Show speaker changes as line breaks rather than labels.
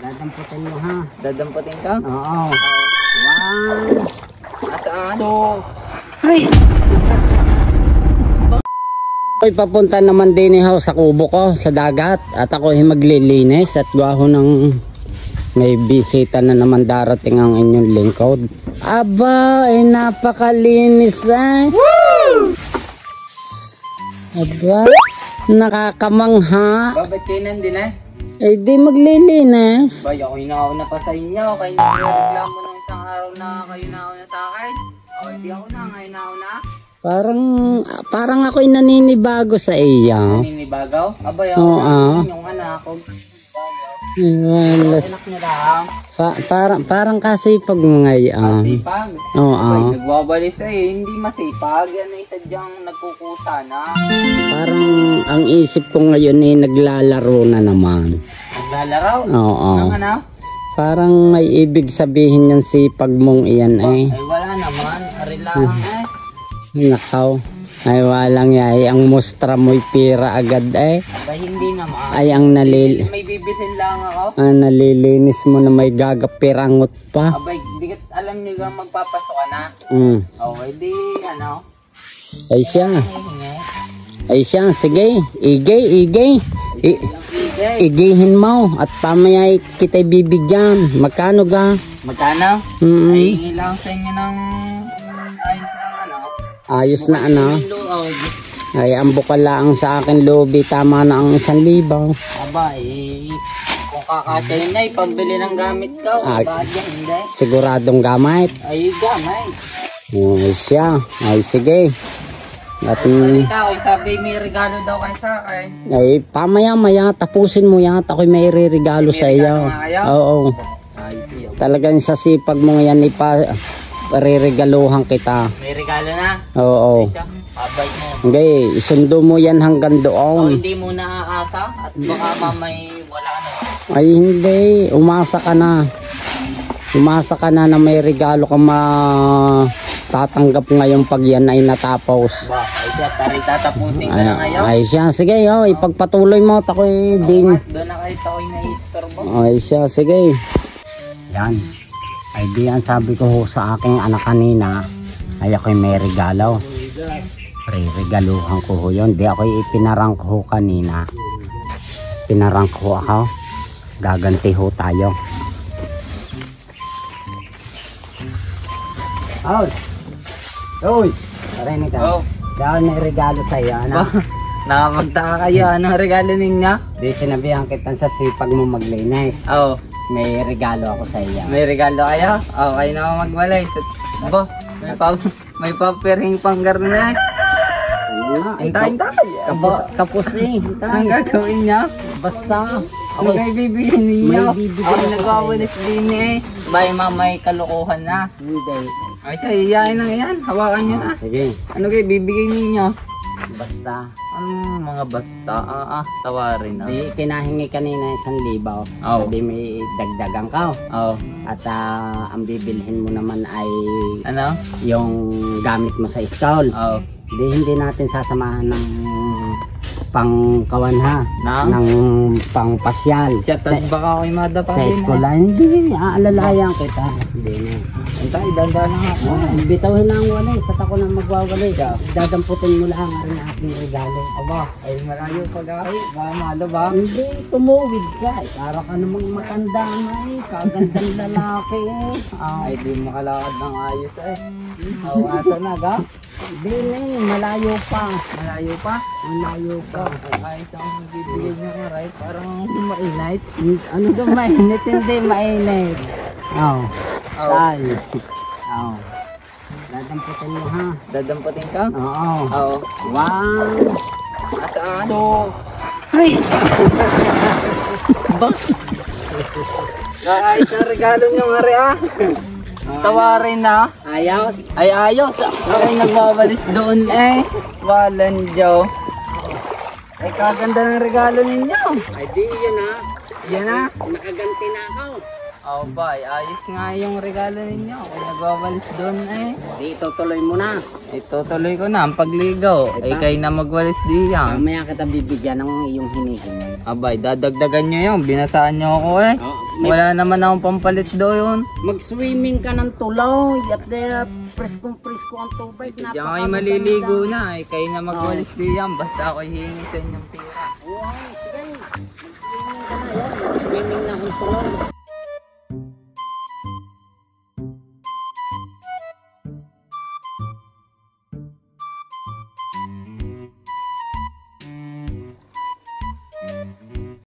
Dadamputin mo ha.
Dadamputin ka?
Oo. 1.
Asaan?
2. 3. Ako'y papunta naman din sa kubo ko sa dagat. At ako ay maglilinis at gaho ng may bisita na naman darating ang inyong lingkod. Aba, ay napakalinis eh. Woo! Aba, nakakamangha.
Bakit kayo nandun eh?
Eh di maglilinis.
Bay, ako inauna pa sa inyo. Kayo nagreklamo nung isang araw na kayo nauna sa akin. O, hindi ako na. Ngayon nauna.
Parang ako'y naninibago sa iyo.
Naninibago? Abay, ako na. Yung anak ko. Anak niya lang.
Parang kasipag mo ngayon.
Masipag?
Oo.
Abay, nagwawalis eh. Hindi masipag. Yan ay sadyang nagkukusa na.
Parang ang isip ko ngayon ay naglalaro na naman.
Naglalaro?
Oo.
Ang ano?
Parang may ibig sabihin yung sipag mong iyan eh.
Ay wala naman. Ari lang eh.
Nakaw. Ay walang yay. Ang mustra mo'y pira agad eh.
Abay, hindi naman.
Ay ang
May bibitin lang ako.
nalilinis mo na may gagapirangot pa.
Abay, di alam niyo ba magpapasok ka na? Okay, di ano?
Ay siya.
Hihingi.
Ay siya. Sige. Igay. Igihin mo. At pamaya kita'y bibigyan. Magkano ga?
Magkano? Ay, hingi lang sa inyo ng ayos ng ano?
Ayos na ano.
Loob.
Ay ang bukal lang sa akin lobi. Tama na ang 1,000.
Abay, kung kakatayin na pambili ng gamit ko. Bakit yan hindi?
Siguradong gamit.
Ay, gamit.
Ay siya. Ay sige. At
Ikaw, sabi may regalo daw kayo sa akin.
ay pamaya-maya tapusin mo yan. Ako'y may regalo sa iyo. Oo.
Ay, siyo.
Talagang sa sipag mo yan pariregaluhan kita.
May regalo na?
Oo.
Abay mo.
Okay, isundo mo yan hanggang
O,
doon.
hindi mo naaasa at baka mamay wala na.
Ay hindi, umasa ka na. Umasa ka na may regalo ka tatanggap ngayon pag yan ay natapos.
Ba, ay siya, tatapusin ka na ngayon.
Ay siya, sige ipagpatuloy mo at ako'y ding.
Doon na kahit ako'y na-istorbo.
Ay siya, sige. Yan. Ay di ang sabi ko ho sa aking anak kanina, ay ako'y may regalo. Regaluhan ko ho yun. Di ako'y ipinarang ko ho kanina. Pinarang ko ako. Gaganti ho tayo. Uy! Parinig ka.
Oh.
Dahil may regalo sa'yo, ano?
Nakapagtaka kayo, anong regalo ninyo?
Di sinabihan kita sa sipag mo maglinis.
Oo.
May regalo ako sa iyo.
May regalo kayo? Oo, kayo na magwalay. Ba, may papiring panggar na eh. Hintayin tayo.
Kapos eh.
Ang gagawin niya?
Basta.
Ako kayo bibigyan ninyo.
May bibigyan
Ako
ako.
nagwawalis din eh. Bay, may kalukuhan na.
Hindi.
Ay siya, iyain na yan. Hawakan niyo na.
Sige.
Ano kayo bibigyan ninyo?
Basta.
Anong mga basta? Tawarin na.
Di kinahingi kanina 1,000.
Oo.
Sabi may dagdagan ka.
Oo.
At ang bibilhin mo naman ay
Ano?
yung gamit mo sa school.
Oo.
Hindi natin sasamahan ng pangkawan ha. Ng pangpasyal.
Siya, baka ako'y madapa
Sa
din.
eskwela, hindi. Aalalayan kita. Hindi na.
Antay, dandan na nga.
Bitawin na ang walay. Sa ako na magwawalay. Dadamputin mo lang ang aking regalo.
Aba, ay malayo pag ay. Baka malo ba?
Hindi, tumuwid ka. Para ka namang matanda na eh. Kagandang lalaki eh.
Ay, di makalakad ng ayos eh. Asa na ga?
Hindi na eh. Malayo pa.
Malayo pa?
Malayo pa.
Ayos ang bibigyan niya ka, right? Parang mainit.
Ano ka mainit? Hindi mainit. Oo. Tayo. Oo. Dadamputin mo ha.
Dadamputin ka?
Oo.
Oo.
1.
Asaan?
2. 3.
Ba? Ayos ang regalo niyo nga rin ah. Tawarin na.
Ayos.
Ay ayos. Ay nagwawalis doon eh. Walan Joe. Ay kaganda ng regalo ninyo.
Ay di yun ha.
Yan na.
Nakaganti na ako.
Oh bye, ayos nga yung regalo ninyo. Kung nagwawalis doon eh.
Di tutuloy mo na.
Itutuloy ko na ang pagligaw. Ay kayo na magwalis diyan.
Mamaya kita bibigyan ng iyong hinihingi.
Abay, dadagdagan nyo yun. Binasaan nyo ako eh.
Oh,
Wala naman akong pampalit doon.
Mag-swimming ka ng tulaw. At preskong-presko ang tubig.
Diyan kayo maliligo na. Kayo na magwalis diyan. Basta ako hihingi sa inyong tira.
Oo, sige. Swimming ka na yan. Swimming na ang tulaw.